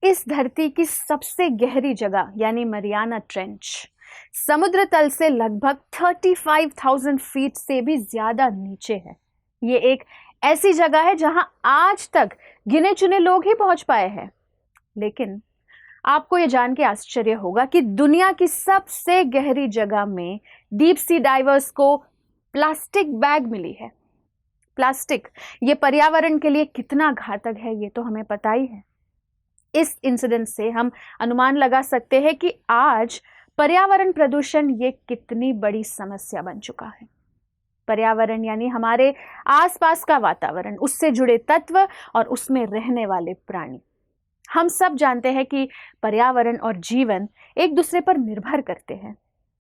इस धरती की सबसे गहरी जगह यानी मरियाना ट्रेंच समुद्र तल से लगभग 35,000 फीट से भी ज्यादा नीचे है। ये एक ऐसी जगह है जहां आज तक गिने चुने लोग ही पहुंच पाए हैं। लेकिन आपको ये जान के आश्चर्य होगा कि दुनिया की सबसे गहरी जगह में डीप सी डाइवर्स को प्लास्टिक बैग मिली है। प्लास्टिक ये पर्यावरण के लिए कितना घातक है ये तो हमें पता ही है। इस इंसिडेंट से हम अनुमान लगा सकते हैं कि आज पर्यावरण प्रदूषण ये कितनी बड़ी समस्या बन चुका है। पर्यावरण यानी हमारे आसपास का वातावरण, उससे जुड़े तत्व और उसमें रहने वाले प्राणी। हम सब जानते हैं कि पर्यावरण और जीवन एक दूसरे पर निर्भर करते हैं।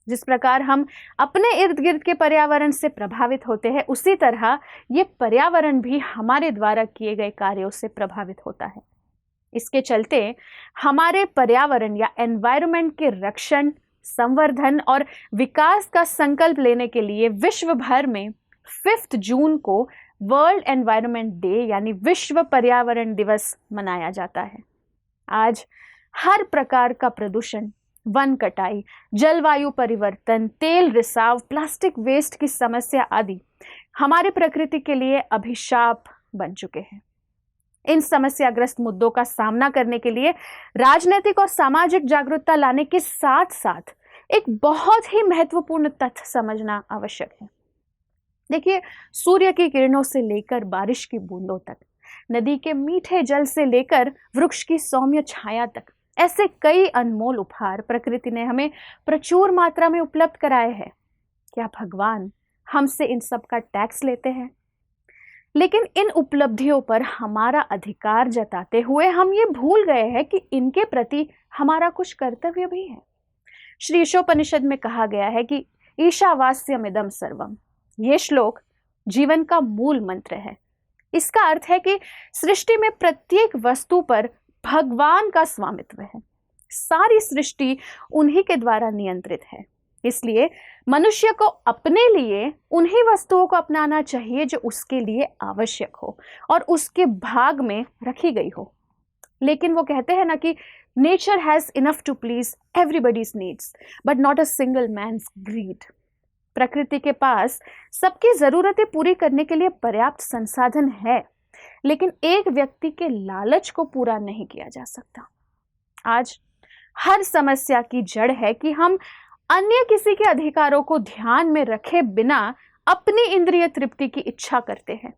जिस प्रकार हम अपने इर्द गिर्द के पर्यावरण से प्रभावित होते हैं, उसी तरह ये पर्यावरण भी हमारे द्वारा किए गए कार्यों से प्रभावित होता है। इसके चलते हमारे पर्यावरण या एनवायरनमेंट के रक्षण, संवर्धन और विकास का संकल्प लेने के लिए विश्व भर में 5 जून को वर्ल्ड एनवायरनमेंट डे यानी विश्व पर्यावरण दिवस मनाया जाता है। आज हर प्रकार का प्रदूषण, वन कटाई, जलवायु परिवर्तन, तेल रिसाव, प्लास्टिक वेस्ट की समस्या आदि हमारे प्रकृति के लिए अभिशाप बन चुके हैं। इन समस्याग्रस्त मुद्दों का सामना करने के लिए राजनीतिक और सामाजिक जागरूकता लाने के साथ साथ एक बहुत ही महत्वपूर्ण तथ्य समझना आवश्यक है। देखिए, सूर्य की किरणों से लेकर बारिश की बूंदों तक, नदी के मीठे जल से लेकर वृक्ष की सौम्य छाया तक, ऐसे कई अनमोल उपहार प्रकृति ने हमें प्रचुर मात्रा में उपलब्ध कराए हैं। क्या भगवान हमसे इन सब का टैक्स लेते हैं? लेकिन इन उपलब्धियों पर हमारा अधिकार जताते हुए हम ये भूल गए हैं कि इनके प्रति हमारा कुछ कर्तव्य भी है। श्री ईशोपनिषद में कहा गया है कि ईशावास्यमिदं सर्वम। ये श्लोक जीवन का मूल मंत्र है। इसका अर्थ है कि सृष्टि में प्रत्येक वस्तु पर भगवान का स्वामित्व है। सारी सृष्टि उन्हीं के द्वारा नियंत्रित है। इसलिए मनुष्य को अपने लिए उन्हीं वस्तुओं को अपनाना चाहिए जो उसके लिए आवश्यक हो और उसके भाग में रखी गई हो। लेकिन वो कहते हैं ना कि nature has enough to please everybody's needs but not a single man's greed. प्रकृति के पास सबकी जरूरतें पूरी करने के लिए पर्याप्त संसाधन है, लेकिन एक व्यक्ति के लालच को पूरा नहीं किया जा सकता। आज हर समस्या की जड़ है कि हम अन्य किसी के अधिकारों को ध्यान में रखे बिना अपनी इंद्रिय तृप्ति की इच्छा करते हैं।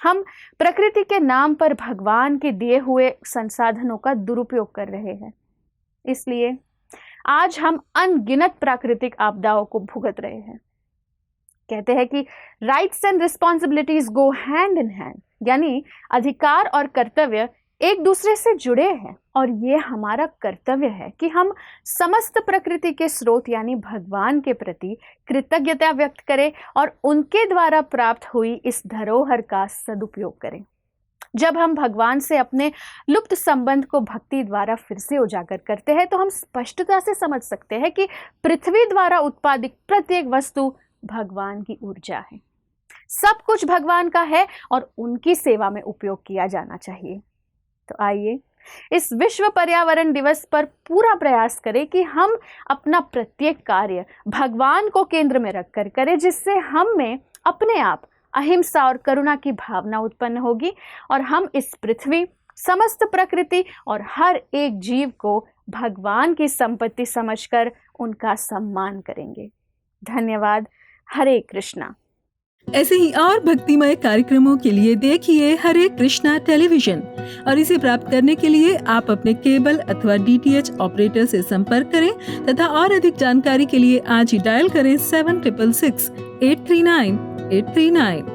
हम प्रकृति के नाम पर भगवान के दिए हुए संसाधनों का दुरुपयोग कर रहे हैं। इसलिए आज हम अनगिनत प्राकृतिक आपदाओं को भुगत रहे हैं। कहते हैं कि rights and responsibilities go hand in hand, यानी अधिकार और कर्तव्य एक दूसरे से जुड़े हैं और ये हमारा कर्तव्य है कि हम समस्त प्रकृति के स्रोत यानी भगवान के प्रति कृतज्ञता व्यक्त करें और उनके द्वारा प्राप्त हुई इस धरोहर का सदुपयोग करें। जब हम भगवान से अपने लुप्त संबंध को भक्ति द्वारा फिर से उजागर करते हैं तो हम स्पष्टता से समझ सकते हैं कि पृथ्वी द्वारा उत्पादित प्रत्येक वस्तु भगवान की ऊर्जा है। सब कुछ भगवान का है और उनकी सेवा में उपयोग किया जाना चाहिए। तो आइए इस विश्व पर्यावरण दिवस पर पूरा प्रयास करें कि हम अपना प्रत्येक कार्य भगवान को केंद्र में रखकर करें, जिससे हम में अपने आप अहिंसा और करुणा की भावना उत्पन्न होगी और हम इस पृथ्वी, समस्त प्रकृति और हर एक जीव को भगवान की संपत्ति समझकर उनका सम्मान करेंगे। धन्यवाद। हरे कृष्णा। ऐसे ही और भक्तिमय कार्यक्रमों के लिए देखिए हरे कृष्णा टेलीविजन और इसे प्राप्त करने के लिए आप अपने केबल अथवा DTH ऑपरेटर से संपर्क करें तथा और अधिक जानकारी के लिए आज ही डायल करें 7666 839 839।